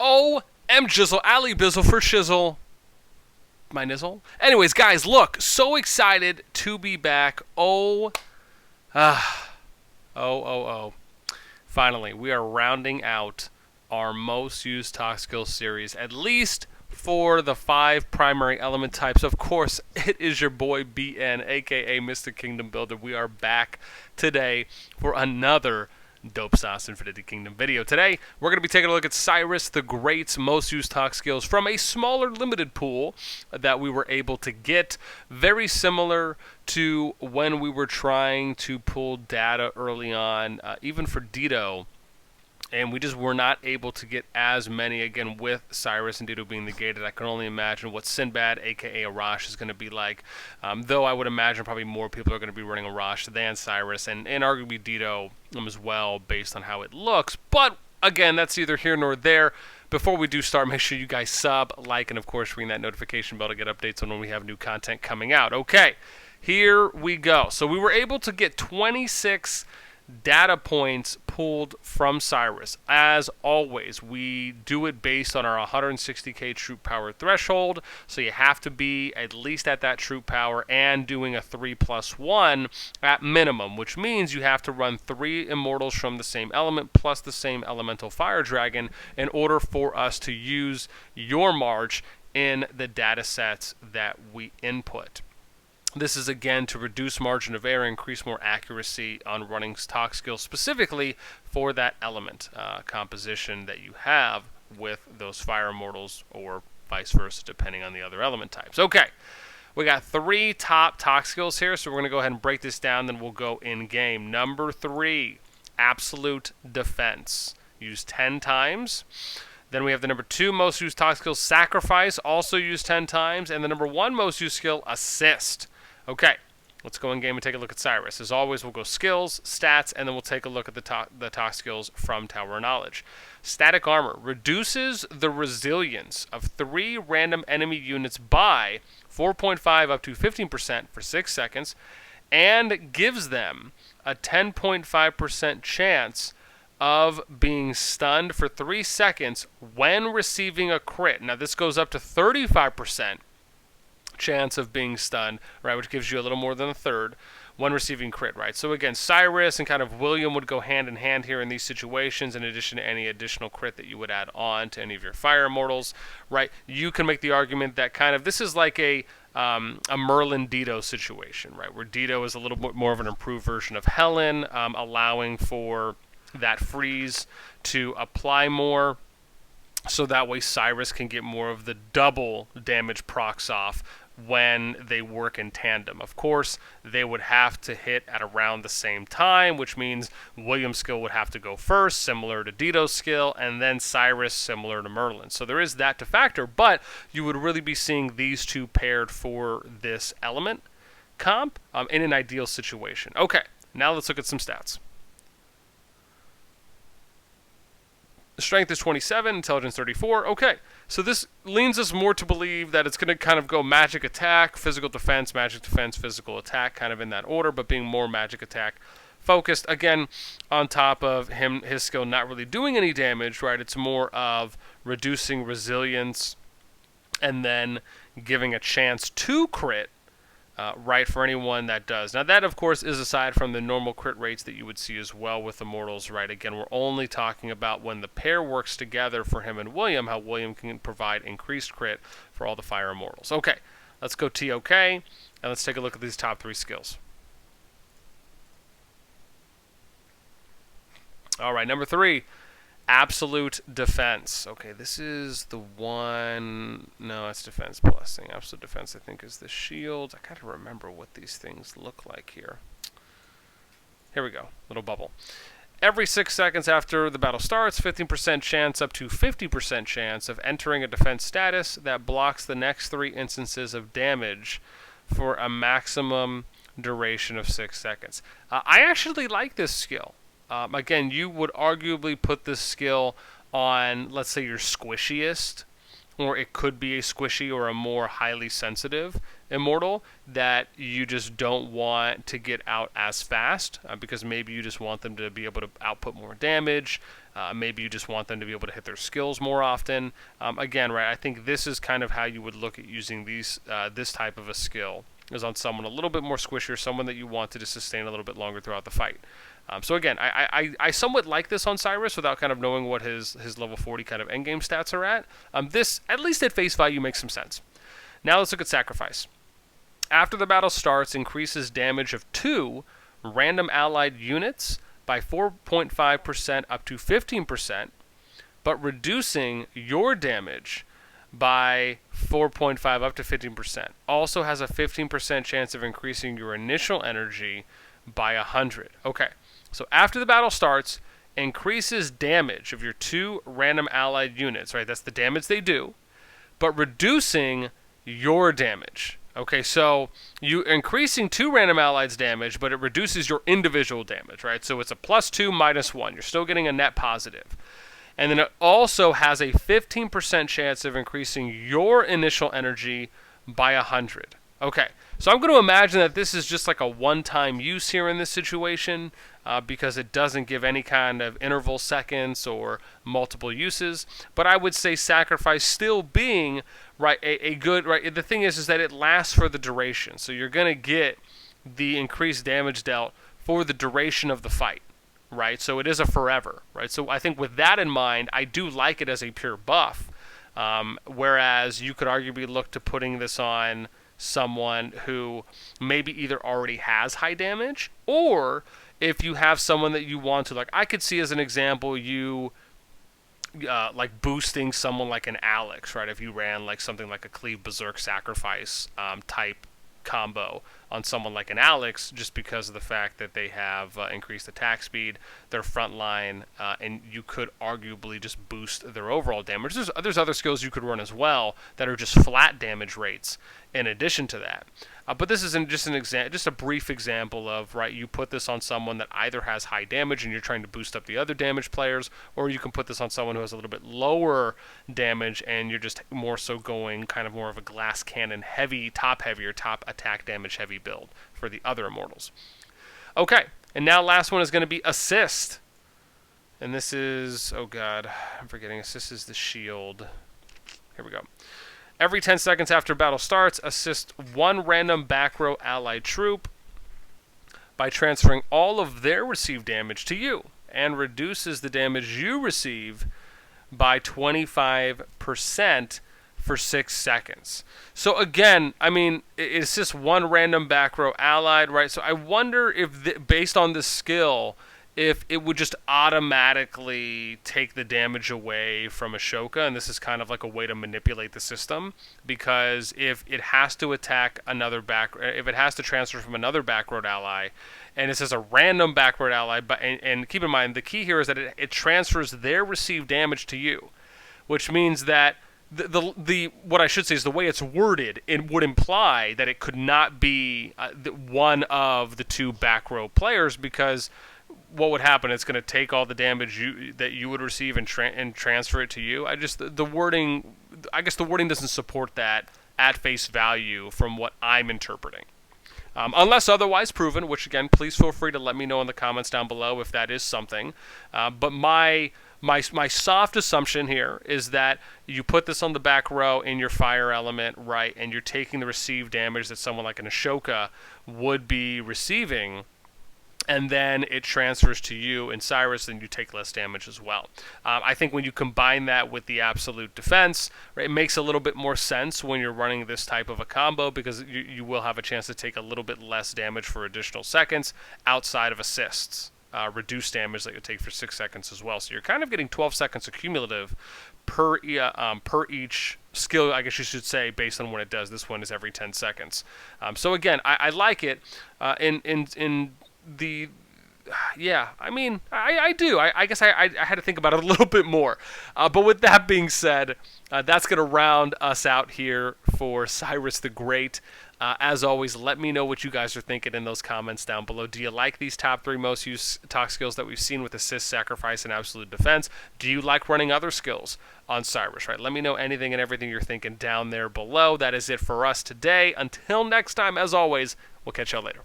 Oh, M Jizzle, Ali Bizzle for Shizzle. My nizzle. Anyways, guys, look, so excited to be back. Oh. Finally, we are rounding out our most used ToK skills series, at least for the 5 primary element types. Of course, it is your boy BN, aka Mr. Kingdom Builder. We are back today for another Dope Sauce Infinity Kingdom video. Today, we're going to be taking a look at Cyrus the Great's most used ToK skills from a smaller limited pool that we were able to get. Very similar to when we were trying to pull data early on, even for Dido. And we just were not able to get as many, again, with Cyrus and Dido being negated. I can only imagine what Sinbad, a.k.a. Arash, is going to be like. Though I would imagine probably more people are going to be running Arash than Cyrus, and arguably Dido as well, based on how it looks. But, again, that's neither here nor there. Before we do start, make sure you guys sub, like, and, of course, ring that notification bell to get updates on when we have new content coming out. Okay, here we go. So we were able to get 26 data points pulled from Cyrus. As always, we do it based on our 160k troop power threshold, so you have to be at least at that troop power and doing a 3+1 at minimum, which means you have to run 3 immortals from the same element plus the same elemental fire dragon in order for us to use your march in the data sets that we input. This is, again, to reduce margin of error, increase more accuracy on running ToK skills, specifically for that element composition that you have with those fire immortals, or vice versa, depending on the other element types. Okay, we got 3 top ToK skills here, so we're going to go ahead and break this down, then we'll go in-game. Number 3, Absolute Defense. Used 10 times. Then we have the number 2 most used ToK skill, Sacrifice, also used 10 times. And the number 1 most used skill, Assist. Okay, let's go in game and take a look at Cyrus. As always, we'll go skills, stats, and then we'll take a look at the ToK skills from Tower Knowledge. Static Armor reduces the resilience of 3 random enemy units by 4.5 up to 15% for 6 seconds, and gives them a 10.5% chance of being stunned for 3 seconds when receiving a crit. Now, this goes up to 35% chance of being stunned, right, which gives you a little more than a third when receiving crit, right? So again, Cyrus and kind of William would go hand in hand here in these situations, in addition to any additional crit that you would add on to any of your fire immortals, right? You can make the argument that kind of this is like a Merlin Dido situation, right, where Dido is a little bit more of an improved version of Helen, allowing for that freeze to apply more, so that way Cyrus can get more of the double damage procs off when they work in tandem. Of course, they would have to hit at around the same time, which means William's skill would have to go first, similar to Dido's skill, and then Cyrus, similar to Merlin. So there is that to factor, but you would really be seeing these two paired for this element comp in an ideal situation. Okay, now let's look at some stats. Strength is 27, intelligence 34. Okay, so this leans us more to believe that it's going to kind of go magic attack, physical defense, physical attack, kind of in that order, but being more magic attack focused. Again, on top of his skill not really doing any damage, right? It's more of reducing resilience and then giving a chance to crit, right, for anyone that does. Now that, of course, is aside from the normal crit rates that you would see as well with Immortals, right? Again, we're only talking about when the pair works together for him and William, how William can provide increased crit for all the Fire Immortals. Okay, let's go ToK, and let's take a look at these top 3 skills. All right, number 3, Absolute Defense. Okay, this is the one. No, it's Defense Blessing. Absolute Defense, I think, is the shield. I gotta remember what these things look like here. Here we go. Little bubble. Every 6 seconds after the battle starts, 15% chance up to 50% chance of entering a defense status that blocks the next 3 instances of damage for a maximum duration of 6 seconds. I actually like this skill. Again, you would arguably put this skill on, let's say, your squishiest, or it could be a squishy or a more highly sensitive immortal that you just don't want to get out as fast, because maybe you just want them to be able to output more damage, Maybe you just want them to be able to hit their skills more often. Again, right, I think this is kind of how you would look at using this type of a skill, is on someone a little bit more squishier, someone that you wanted to sustain a little bit longer throughout the fight. So again, I somewhat like this on Cyrus without kind of knowing what his level 40 kind of endgame stats are at. This, at least at face value, makes some sense. Now let's look at Sacrifice. After the battle starts, increases damage of 2 random allied units by 4.5% up to 15%, but reducing your damage by 4.5 up to 15%. Also has a 15% chance of increasing your initial energy by 100. Okay, so after the battle starts, increases damage of your 2 random allied units, right? That's the damage they do, but reducing your damage. Okay, so you increasing 2 random allies damage, but it reduces your individual damage, right? So it's a +2 -1. You're still getting a net positive. And then it also has a 15% chance of increasing your initial energy by 100. Okay, so I'm going to imagine that this is just like a one-time use here in this situation, because it doesn't give any kind of interval seconds or multiple uses. But I would say Sacrifice still being right a good, right. The thing is that it lasts for the duration, so you're going to get the increased damage dealt for the duration of the fight, right? So it is a forever, right? So I think with that in mind, I do like it as a pure buff. Whereas you could arguably look to putting this on someone who maybe either already has high damage, or if you have someone that you want to, like, I could see as an example you like boosting someone like an Alex, right? If you ran like something like a Cleave Berserk Sacrifice type combo on someone like an Alex, just because of the fact that they have increased attack speed, their front line, and you could arguably just boost their overall damage. There's other skills you could run as well that are just flat damage rates in addition to that. But this is just a brief example of, right, you put this on someone that either has high damage and you're trying to boost up the other damage players, or you can put this on someone who has a little bit lower damage and you're just more so going kind of more of a glass cannon heavy, top attack damage heavy build for the other immortals. Okay, and now last one is going to be Assist. And this is, oh god, I'm forgetting, Assist is the shield. Here we go. Every 10 seconds after battle starts, assist 1 random back row allied troop by transferring all of their received damage to you, and reduces the damage you receive by 25% for 6 seconds. So again, I mean, it's just 1 random back row allied, right? So I wonder if, based on this skill, if it would just automatically take the damage away from Ashoka, and this is kind of like a way to manipulate the system, because if it has to attack another if it has to transfer from another backroad ally, and it says a random backroad ally, but and keep in mind, the key here is that it transfers their received damage to you, which means that what I should say is the way it's worded, it would imply that it could not be one of the 2 back row players, because what would happen? It's going to take all the damage that you would receive and transfer it to you. I guess the wording doesn't support that at face value from what I'm interpreting. Unless otherwise proven, which again, please feel free to let me know in the comments down below if that is something. But my soft assumption here is that you put this on the back row in your fire element, right, and you're taking the received damage that someone like an Ashoka would be receiving, and then it transfers to you in Cyrus, and you take less damage as well. I think when you combine that with the absolute defense, right, it makes a little bit more sense when you're running this type of a combo, because you will have a chance to take a little bit less damage for additional seconds outside of assists. Reduced damage that you take for 6 seconds as well. So you're kind of getting 12 seconds accumulative per each skill, I guess you should say, based on what it does. This one is every 10 seconds. So again, I like it I mean, I do. I guess I had to think about it a little bit more. But with that being said, that's going to round us out here for Cyrus the Great. As always, let me know what you guys are thinking in those comments down below. Do you like these top 3 most used ToK skills that we've seen with Assist, Sacrifice, and Absolute Defense? Do you like running other skills on Cyrus, right? Let me know anything and everything you're thinking down there below. That is it for us today. Until next time, as always, we'll catch y'all later.